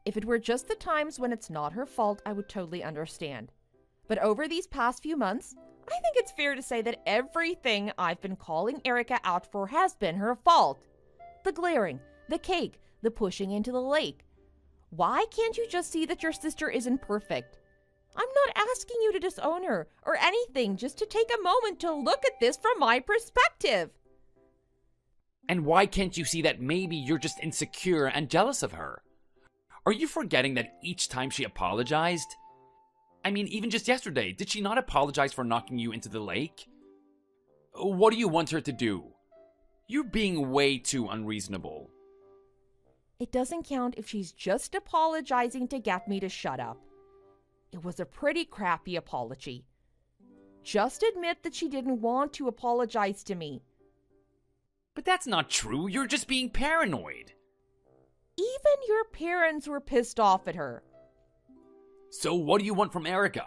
If it were just the times when it's not her fault, I would totally understand. But over these past few months, I think it's fair to say that everything I've been calling Erica out for has been her fault. The glaring, the cake, the pushing into the lake. Why can't you just see that your sister isn't perfect? I'm not asking you to disown her or anything, just to take a moment to look at this from my perspective. And why can't you see that maybe you're just insecure and jealous of her? Are you forgetting that each time she apologized? I mean, even just yesterday, did she not apologize for knocking you into the lake? What do you want her to do? You're being way too unreasonable. It doesn't count if she's just apologizing to get me to shut up. It was a pretty crappy apology. Just admit that she didn't want to apologize to me. But that's not true. You're just being paranoid. Even your parents were pissed off at her. So what do you want from Erica?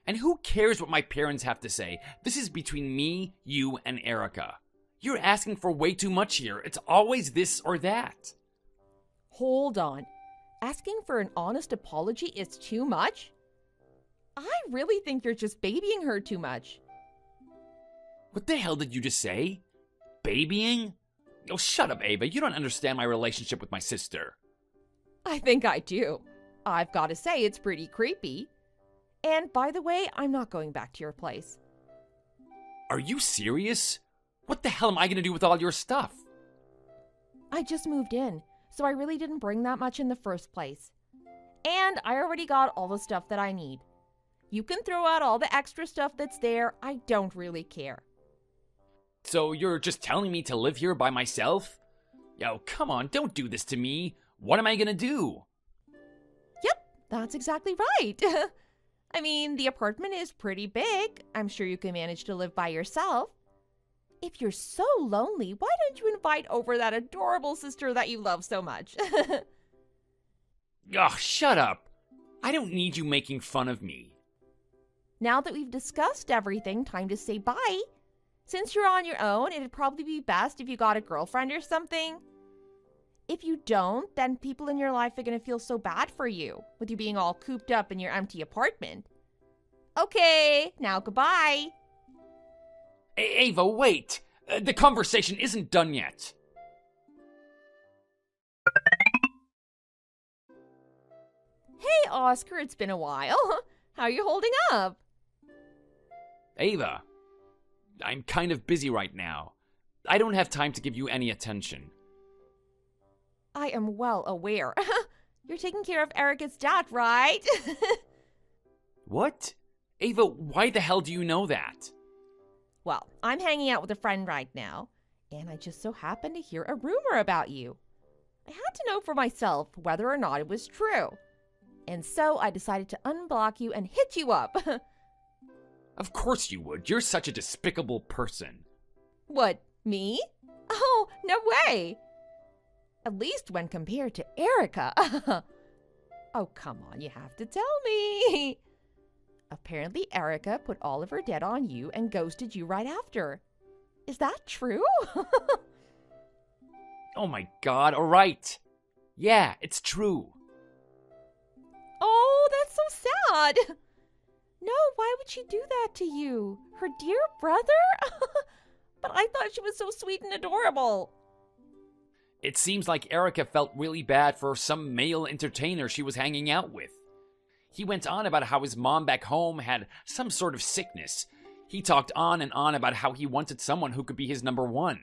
And who cares what my parents have to say? This is between me, you, and Erica. You're asking for way too much here. It's always this or that. Hold on. Asking for an honest apology is too much? I really think you're just babying her too much. What the hell did you just say? Babying? Oh, shut up, Ava. You don't understand my relationship with my sister. I think I do. I've got to say, it's pretty creepy. And by the way, I'm not going back to your place. Are you serious? What the hell am I going to do with all your stuff? I just moved in, so I really didn't bring that much in the first place. And I already got all the stuff that I need. You can throw out all the extra stuff that's there. I don't really care. So you're just telling me to live here by myself? Yo, come on, don't do this to me. What am I going to do? Yep, that's exactly right. I mean, the apartment is pretty big. I'm sure you can manage to live by yourself. If you're so lonely, why don't you invite over that adorable sister that you love so much? Ugh, shut up. I don't need you making fun of me. Now that we've discussed everything, time to say bye. Since you're on your own, it'd probably be best if you got a girlfriend or something. If you don't, then people in your life are going to feel so bad for you, with you being all cooped up in your empty apartment. Okay, now goodbye. Ava, wait. The conversation isn't done yet. Hey, Oscar, it's been a while. How are you holding up? Ava, I'm kind of busy right now. I don't have time to give you any attention. I am well aware. You're taking care of Erica's dad, right? What? Ava, why the hell do you know that? Well, I'm hanging out with a friend right now, and I just so happened to hear a rumor about you. I had to know for myself whether or not it was true. And so I decided to unblock you and hit you up. Of course you would. You're such a despicable person. What, me? Oh, no way. At least when compared to Erica. Oh, come on, you have to tell me. Apparently, Erica put all of her debt on you and ghosted you right after. Is that true? Oh my god, alright. Yeah, it's true. Oh, that's so sad. No, why would she do that to you? Her dear brother? But I thought she was so sweet and adorable. It seems like Erica felt really bad for some male entertainer she was hanging out with. He went on about how his mom back home had some sort of sickness. He talked on and on about how he wanted someone who could be his number one.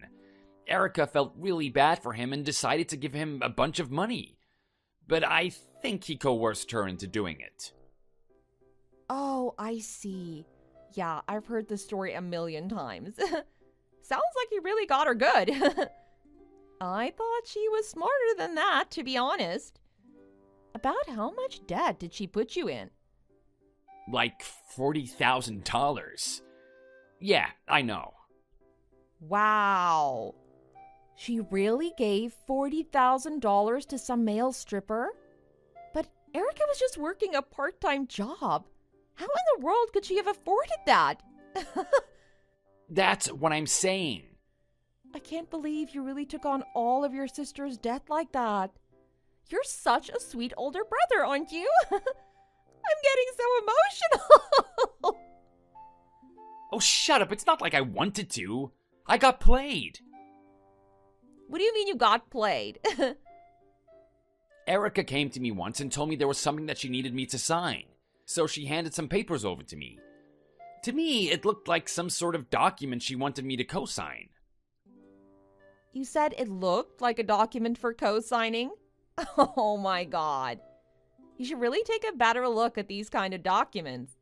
Erica felt really bad for him and decided to give him a bunch of money. But I think he coerced her into doing it. Oh, I see. Yeah, I've heard this story a million times. Sounds like he really got her good. I thought she was smarter than that, to be honest. About how much debt did she put you in? Like $40,000. Yeah, I know. Wow. She really gave $40,000 to some male stripper? But Erica was just working a part-time job. How in the world could she have afforded that? That's what I'm saying. I can't believe you really took on all of your sister's debt like that. You're such a sweet older brother, aren't you? I'm getting so emotional. Oh, shut up. It's not like I wanted to. I got played. What do you mean you got played? Erica came to me once and told me there was something that she needed me to sign. So she handed some papers over to me. To me, it looked like some sort of document she wanted me to co-sign. You said it looked like a document for co-signing? Oh my god. You should really take a better look at these kind of documents.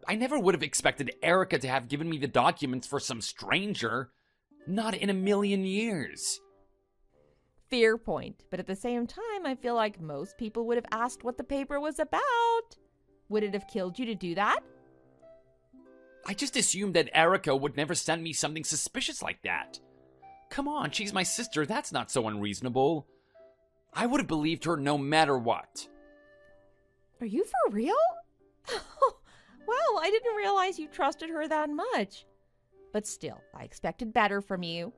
I never would have expected Erica to have given me the documents for some stranger. Not in a million years. Fair point, but at the same time, I feel like most people would have asked what the paper was about. Would it have killed you to do that? I just assumed that Erica would never send me something suspicious like that. Come on, she's my sister. That's not so unreasonable. I would have believed her no matter what. Are you for real? Well, I didn't realize you trusted her that much. But still, I expected better from you.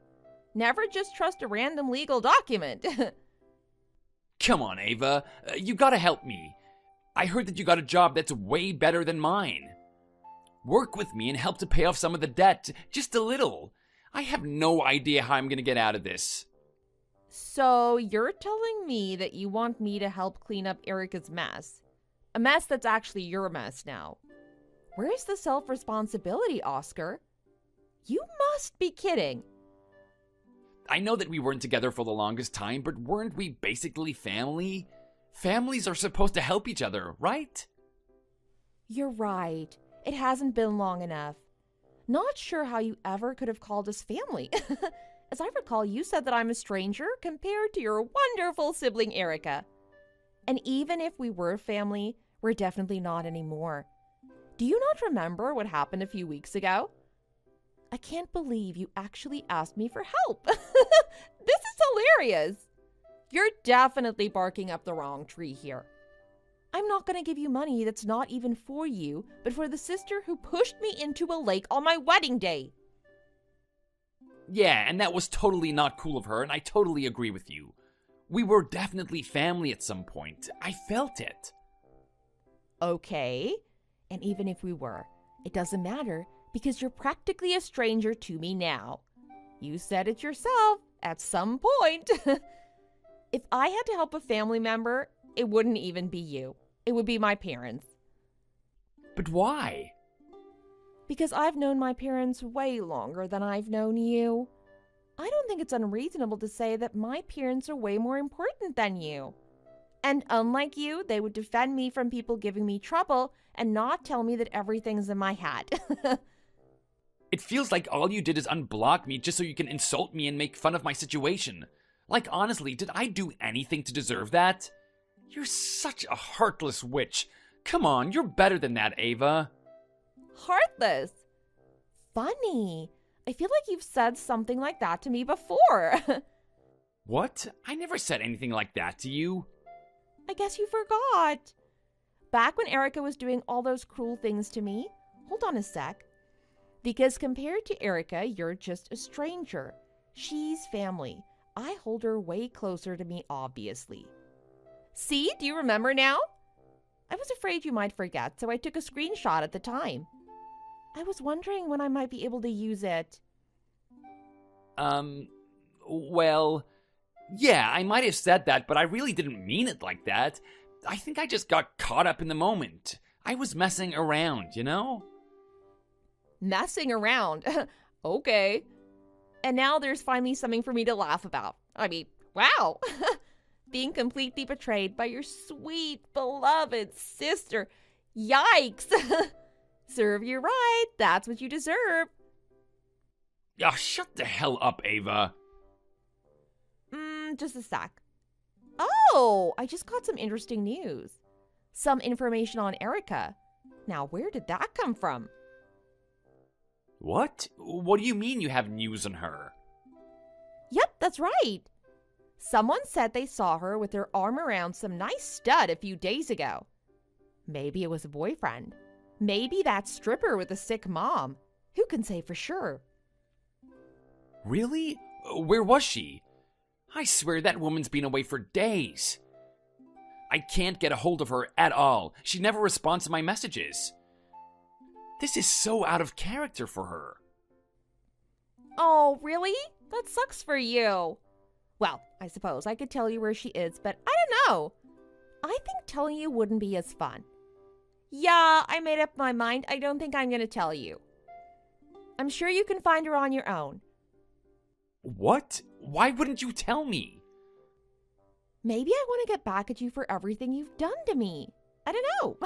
Never just trust a random legal document. Come on, Ava. You gotta help me. I heard that you got a job that's way better than mine. Work with me and help to pay off some of the debt, just a little. I have no idea how I'm gonna get out of this. So you're telling me that you want me to help clean up Erica's mess? A mess that's actually your mess now. Where's the self-responsibility, Oscar? You must be kidding. I know that we weren't together for the longest time, but weren't we basically family? Families are supposed to help each other, right? You're right. It hasn't been long enough. Not sure how you ever could have called us family. As I recall, you said that I'm a stranger compared to your wonderful sibling Erica. And even if we were family, we're definitely not anymore. Do you not remember what happened a few weeks ago? I can't believe you actually asked me for help. This is hilarious. You're definitely barking up the wrong tree here. I'm not going to give you money that's not even for you, but for the sister who pushed me into a lake on my wedding day. Yeah, and that was totally not cool of her, and I totally agree with you. We were definitely family at some point. I felt it. Okay, and even if we were, it doesn't matter because you're practically a stranger to me now. You said it yourself at some point. If I had to help a family member, it wouldn't even be you. It would be my parents. But why? Because I've known my parents way longer than I've known you. I don't think it's unreasonable to say that my parents are way more important than you. And unlike you, they would defend me from people giving me trouble and not tell me that everything's in my head. It feels like all you did is unblock me just so you can insult me and make fun of my situation. Like, honestly, did I do anything to deserve that? You're such a heartless witch. Come on, you're better than that, Ava. Heartless? Funny. I feel like you've said something like that to me before. What? I never said anything like that to you. I guess you forgot. Back when Erica was doing all those cruel things to me. Hold on a sec. Because compared to Erica, you're just a stranger. She's family. I hold her way closer to me, obviously. See, do you remember now? I was afraid you might forget, so I took a screenshot at the time. I was wondering when I might be able to use it. Well, yeah, I might have said that, but I really didn't mean it like that. I think I just got caught up in the moment. I was messing around, you know? Messing around? Okay. And now there's finally something for me to laugh about. I mean, wow. Being completely betrayed by your sweet, beloved sister. Yikes. Serve you right. That's what you deserve. Oh, shut the hell up, Ava. Just a sec. Oh, I just got some interesting news. Some information on Erica. Now, where did that come from? What? What do you mean you have news on her? Yep, that's right. Someone said they saw her with her arm around some nice stud a few days ago. Maybe it was a boyfriend. Maybe that stripper with a sick mom. Who can say for sure? Really? Where was she? I swear that woman's been away for days. I can't get a hold of her at all. She never responds to my messages. This is so out of character for her. Oh, really? That sucks for you. Well, I suppose I could tell you where she is, but I don't know. I think telling you wouldn't be as fun. Yeah, I made up my mind. I don't think I'm going to tell you. I'm sure you can find her on your own. What? Why wouldn't you tell me? Maybe I want to get back at you for everything you've done to me. I don't know.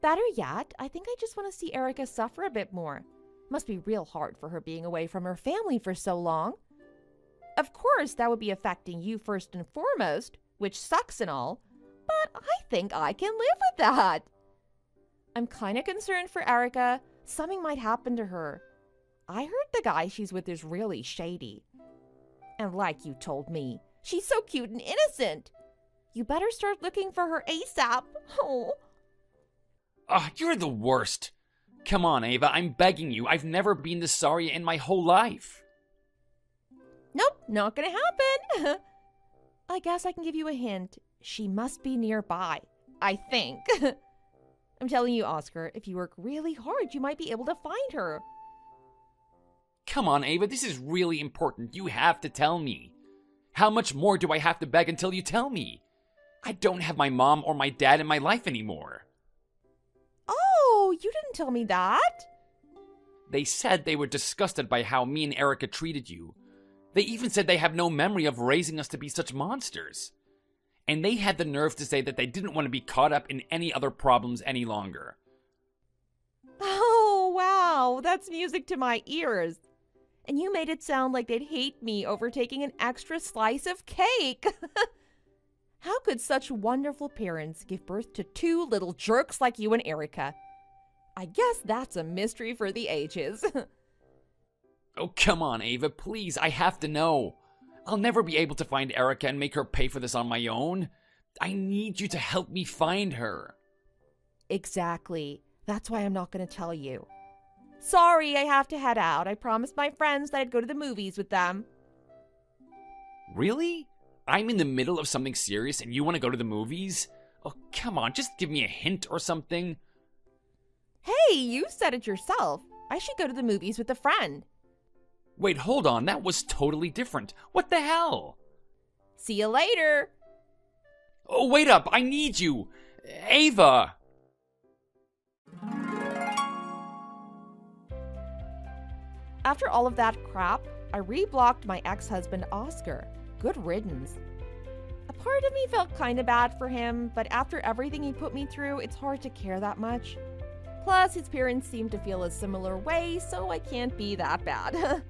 Better yet, I think I just want to see Erica suffer a bit more. Must be real hard for her being away from her family for so long. Of course, that would be affecting you first and foremost, which sucks and all, but I think I can live with that. I'm kind of concerned for Erica. Something might happen to her. I heard the guy she's with is really shady. And like you told me, she's so cute and innocent. You better start looking for her ASAP. Oh. You're the worst. Come on, Ava, I'm begging you. I've never been this sorry in my whole life. Nope, not gonna happen. I guess I can give you a hint. She must be nearby, I think. I'm telling you, Oscar, if you work really hard, you might be able to find her. Come on, Ava, this is really important. You have to tell me. How much more do I have to beg until you tell me? I don't have my mom or my dad in my life anymore. Oh, you didn't tell me that. They said they were disgusted by how me and Erica treated you. They even said they have no memory of raising us to be such monsters. And they had the nerve to say that they didn't want to be caught up in any other problems any longer. Oh, wow, that's music to my ears. And you made it sound like they'd hate me over taking an extra slice of cake. How could such wonderful parents give birth to two little jerks like you and Erica? I guess that's a mystery for the ages. Oh, come on, Ava, please, I have to know. I'll never be able to find Erica and make her pay for this on my own. I need you to help me find her. Exactly. That's why I'm not going to tell you. Sorry, I have to head out. I promised my friends that I'd go to the movies with them. Really? I'm in the middle of something serious and you want to go to the movies? Oh, come on, just give me a hint or something. Hey, you said it yourself. I should go to the movies with a friend. Wait, hold on, that was totally different. What the hell? See you later. Oh, wait up! I need you! Ava! After all of that crap, I reblocked my ex-husband Oscar. Good riddance. A part of me felt kinda bad for him, but after everything he put me through, it's hard to care that much. Plus, his parents seem to feel a similar way, so I can't be that bad.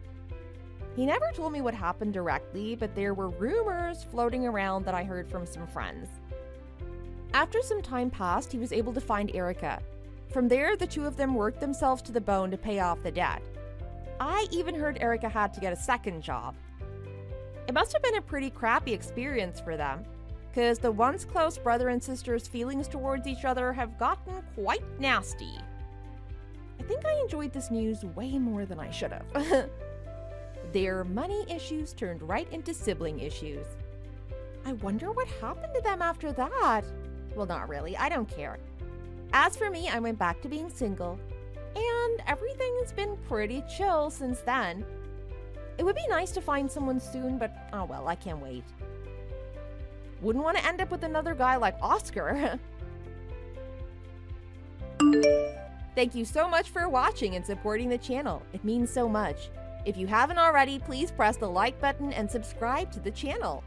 He never told me what happened directly, but there were rumors floating around that I heard from some friends. After some time passed, he was able to find Erica. From there, the two of them worked themselves to the bone to pay off the debt. I even heard Erica had to get a second job. It must have been a pretty crappy experience for them, because the once close brother and sister's feelings towards each other have gotten quite nasty. I think I enjoyed this news way more than I should have. Their money issues turned right into sibling issues. I wonder what happened to them after that. Well, not really, I don't care. As for me, I went back to being single, and everything's been pretty chill since then. It would be nice to find someone soon, but oh well, I can't wait. Wouldn't want to end up with another guy like Oscar. Thank you so much for watching and supporting the channel. It means so much. If you haven't already, please press the like button and subscribe to the channel.